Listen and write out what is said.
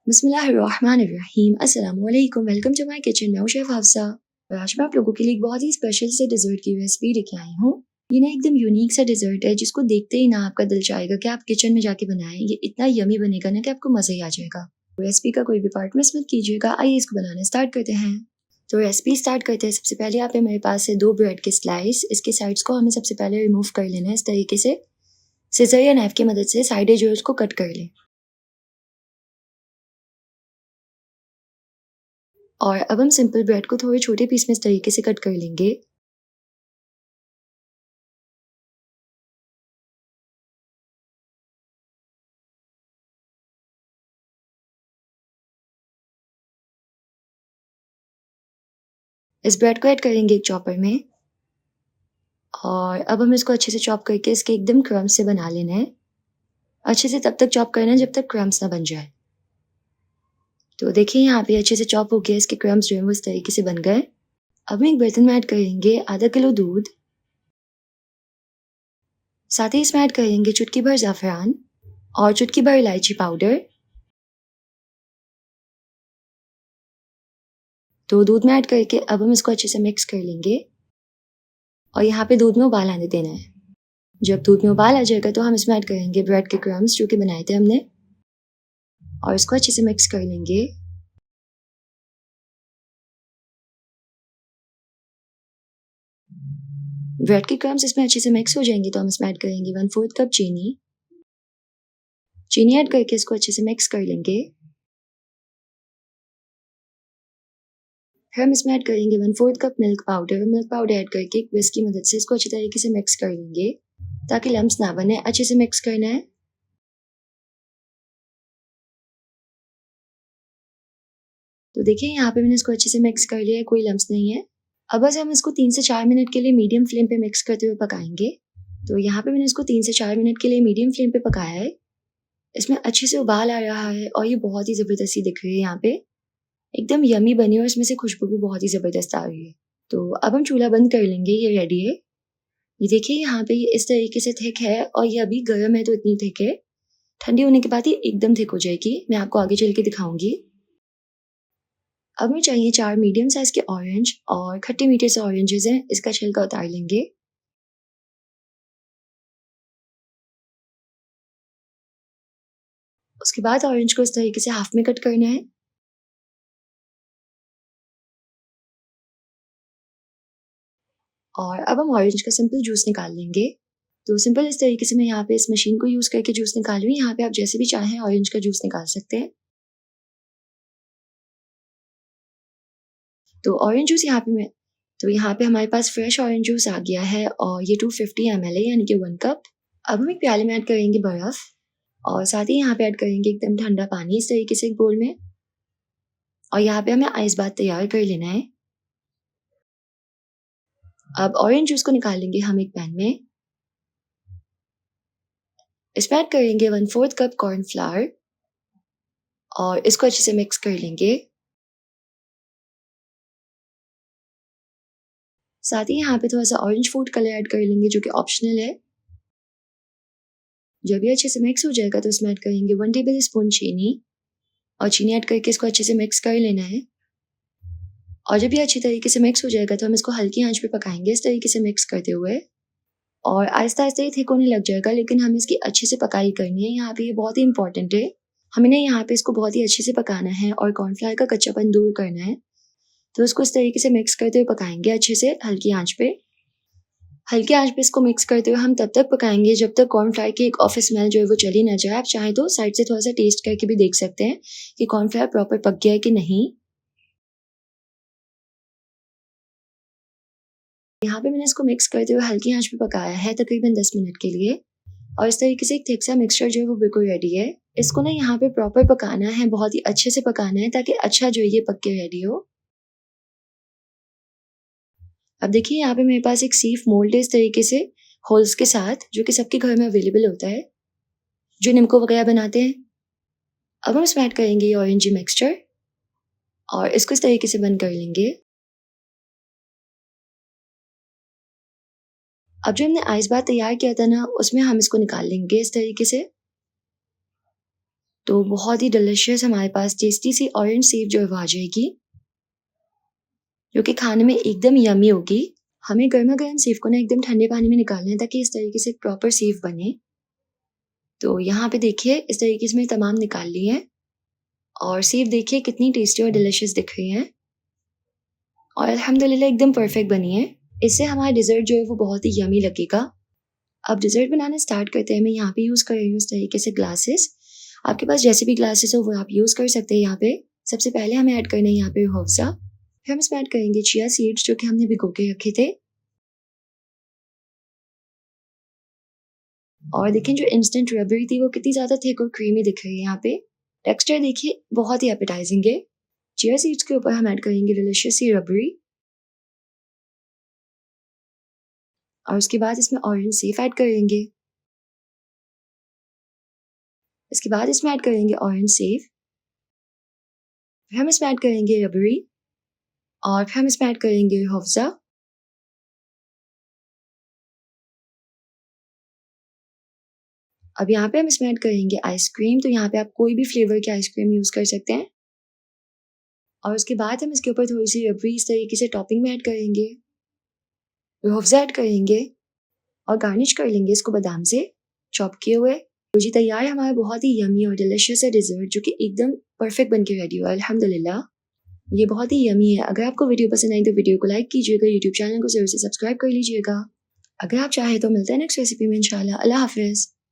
बिस्मिल्लाहिर्रहमानिर्रहीम अस्सलाम वालेकुम। Welcome to my kitchen. मैं हूं शेफ हफ्सा और आज मैं आप लोगों के लिए एक बहुत ही स्पेशल से डिज़र्ट की रेसिपी लेके आई हूँ। ये ना एकदम यूनिक सा डिज़र्ट है जिसको देखते ही ना आपका दिल चाहेगा कि आप किचन में जाके बनाएं। ये इतना यमी बनेगा ना कि आपको मज़ा ही आ जाएगा। रेसिपी का कोई भी पार्ट मिस मत कीजिएगा। आइए इसको बनाना स्टार्ट करते हैं। तो रेसिपी स्टार्ट करते हैं। सबसे पहले यहाँ पे मेरे पास है 2 ब्रेड के स्लाइस। इसके साइड्स को हमें सबसे पहले रिमूव कर लेना है इस तरीके से। सिजर या नाइफ की मदद से साइडें जो है उसको कट कर लें। और अब हम सिंपल ब्रेड को थोड़े छोटे पीस में इस तरीके से कट कर लेंगे। इस ब्रेड को ऐड करेंगे एक चॉपर में और अब हम इसको अच्छे से चॉप करके इसके एकदम क्रम्स से बना लेना है। अच्छे से तब तक चॉप करना है जब तक क्रम्स ना बन जाए। तो देखिए यहाँ पे अच्छे से चॉप हो गया। इसके क्रम्स जो है वो इस तरीके से बन गए। अब हम एक बर्तन में ऐड करेंगे आधा किलो दूध। साथ ही इसमें ऐड करेंगे चुटकी भर ज़ाफ़रान और चुटकी भर इलायची पाउडर। तो दूध में ऐड करके अब हम इसको अच्छे से मिक्स कर लेंगे और यहाँ पे दूध में उबाल आने देना है। जब दूध में उबाल आ जाएगा तो हम इसमें ऐड करेंगे ब्रेड के क्रम्स जो कि बनाए थे हमने और इसको अच्छे से मिक्स कर लेंगे। ब्रेड के क्रम्स इसमें अच्छे से मिक्स हो जाएंगे तो हम इसमें ऐड करेंगे 1/4 कप चीनी। चीनी ऐड करके इसको अच्छे से मिक्स कर लेंगे। फिर हम इसमें ऐड करेंगे 1/4 cup milk powder. Milk powder add करके एक विस्क की मदद से इसको अच्छी तरीके से मिक्स कर लेंगे ताकि लम्स ना बने। अच्छे से मिक्स करना है। तो देखिए यहाँ पे मैंने इसको अच्छे से मिक्स कर लिया है, कोई लम्स नहीं है। अब बस हम इसको 3 से 4 मिनट के लिए मीडियम फ्लेम पे मिक्स करते हुए पकाएंगे। तो यहाँ पे मैंने इसको 3 से 4 मिनट के लिए मीडियम फ्लेम पे पकाया है। इसमें अच्छे से उबाल आ रहा है और ये बहुत ही ज़बरदस्ती दिख रही है। यहाँ पे एकदम यमी बनी और इसमें से खुशबू भी बहुत ही ज़बरदस्त आ रही है। तो अब हम चूल्हा बंद कर लेंगे। ये रेडी है। ये देखिए यहाँ पे ये इस तरीके से थिक है और ये अभी गर्म है तो इतनी थिक है। ठंडी होने के बाद ये एकदम थिक हो जाएगी। मैं आपको आगे चल के दिखाऊंगी। अब हमें चाहिए 4 मीडियम साइज के ऑरेंज और खट्टे मीठे से ऑरेंजेस हैं। इसका छिलका उतार लेंगे। उसके बाद ऑरेंज को इस तरीके से हाफ में कट करना है। और अब हम ऑरेंज का सिंपल जूस निकाल लेंगे। तो सिंपल इस तरीके से मैं यहाँ पे इस मशीन को यूज़ करके जूस निकाल रही हूँ। यहाँ पे आप जैसे भी चाहें ऑरेंज का जूस निकाल सकते हैं। तो ऑरेंज जूस यहाँ पे मैं तो यहाँ पे हमारे पास फ्रेश ऑरेंज जूस आ गया है और ये 250 ml है यानी कि 1 कप। अब हम एक प्याले में ऐड करेंगे बर्फ़ और साथ ही यहाँ पे ऐड करेंगे एकदम ठंडा पानी इस तरीके से एक बोल में। और यहाँ पे हमें आइस बात तैयार कर लेना है। अब ऑरेंज जूस को निकाल लेंगे हम एक पैन में। इसमें ऐड करेंगे 1/4 कप कॉर्नफ्लावर और इसको अच्छे से मिक्स कर लेंगे। साथ ही यहाँ पे थोड़ा-सा ऑरेंज फूड कलर ऐड कर लेंगे जो कि ऑप्शनल है। जब ये अच्छे से मिक्स हो जाएगा तो इसमें ऐड करेंगे 1 टेबलस्पून चीनी और चीनी ऐड करके इसको अच्छे से मिक्स कर लेना है। और जब ये अच्छी तरीके से मिक्स हो जाएगा तो हम इसको हल्की आंच पे पकाएंगे इस तरीके से मिक्स करते हुए। और आहिस्ता-आहिस्ता ये थिक होने लग जाएगा लेकिन हमें इसकी अच्छे से पकाई करनी है। यहाँ पे ये बहुत ही इंपॉर्टेंट है। हमें ना यहाँ पे इसको बहुत ही अच्छे से पकाना है और कॉर्नफ्लावर का कच्चापन दूर करना है। तो इसको इस तरीके से मिक्स करते हुए पकाएंगे अच्छे से हल्की आंच पे। हल्की आंच पे इसको मिक्स करते हुए हम तब तक पकाएंगे जब तक कॉर्नफ्लावर की एक ऑफ स्मेल जो है वो चली ना जाए। आप चाहें तो साइड से थोड़ा-सा टेस्ट करके भी देख सकते हैं कि कॉर्नफ्लावर प्रॉपर पक गया है कि नहीं। यहाँ पे मैंने इसको मिक्स करते हुए हल्की आंच पे पकाया है तकरीबन 10 मिनट के लिए और इस तरीके से एक थिक सा मिक्सचर जो है वो बिल्कुल रेडी है। इसको ना यहाँ पे प्रॉपर पकाना है, बहुत ही अच्छे से पकाना है ताकि अच्छा जो है ये पक के रेडी हो। अब देखिए यहाँ पे मेरे पास एक सीफ मोल्ड है इस तरीके से होल्स के साथ जो कि सबके घर में अवेलेबल होता है, जो निम्को वगैरह बनाते हैं। अब हम इसमें ऐड करेंगे ये ऑरेंजी मिक्सचर और इसको इस तरीके से बंद कर लेंगे। अब जो हमने आइस बात तैयार किया था ना उसमें हम इसको निकाल लेंगे इस तरीके से। तो बहुत ही डिलिशियस हमारे पास टेस्टी सी ऑरेंज सेव जो है वो आ जाएगी, जो कि खाने में एकदम यमी होगी। हमें गर्मा गर्म सेव को ना एकदम ठंडे पानी में निकालना है ताकि इस तरीके से प्रॉपर सेव बने। तो यहाँ पे देखिए इस तरीके से मैं तमाम निकाल ली है और सेव देखिए कितनी टेस्टी और डिलिशियस दिख रही है और अल्हम्दुलिल्लाह एकदम परफेक्ट बनी है। इससे हमारा डिज़र्ट जो है वो बहुत ही यमी लगेगा। अब डिज़र्ट बनाना स्टार्ट करते हैं। मैं यहाँ पे यूज़ कर रही हूँ इस तरीके से ग्लासेस। आपके पास जैसे भी ग्लासेस हो वो आप यूज़ कर सकते हैं। यहाँ पे सबसे पहले हमें ऐड करना है यहाँ पे रूह अफ़ज़ा, फिर हम इसमें ऐड करेंगे चिया सीड्स जो कि हमने भिगो के रखे थे। और देखें जो इंस्टेंट रबड़ी थी वो कितनी ज़्यादा थिक और क्रीमी दिख रही है। यहाँ पे टेक्सचर देखिए बहुत ही एपेटाइजिंग है। चिया सीड्स के ऊपर हम ऐड करेंगे डिलिशियस सी रबड़ी और उसके बाद इसमें ऑरेंज सेव ऐड करेंगे। इसके बाद इसमें ऐड करेंगे ऑरेंज सेव, फिर हम इसमें ऐड करेंगे रबड़ी और फिर हम इसमें ऐड करेंगे रूह अफ़ज़ा। अब यहाँ पे हम इसमें ऐड करेंगे आइसक्रीम। तो यहाँ पे आप कोई भी फ्लेवर की आइसक्रीम यूज़ कर सकते हैं और उसके बाद हम इसके ऊपर थोड़ी सी रबड़ी इस तरीके से टॉपिंग में ऐड करेंगे, रूह अफ़ज़ा ऐड करेंगे और गार्निश कर लेंगे इसको बादाम से चॉप किए हुए। तो जी तैयार है हमारा बहुत ही यमी और डिलिशियस है डिज़र्ट, जो कि एकदम परफेक्ट बन के रेडी हुआ है अल्हम्दुलिल्लाह। ये बहुत ही यमी है। अगर आपको वीडियो पसंद आई तो वीडियो को लाइक कीजिएगा, यूट्यूब चैनल को ज़रूर से सब्सक्राइब कर लीजिएगा। अगर आप चाहें तो मिलते हैं नेक्स्ट रेसिपी में इंशाल्लाह। अल्लाह हाफ़िज़।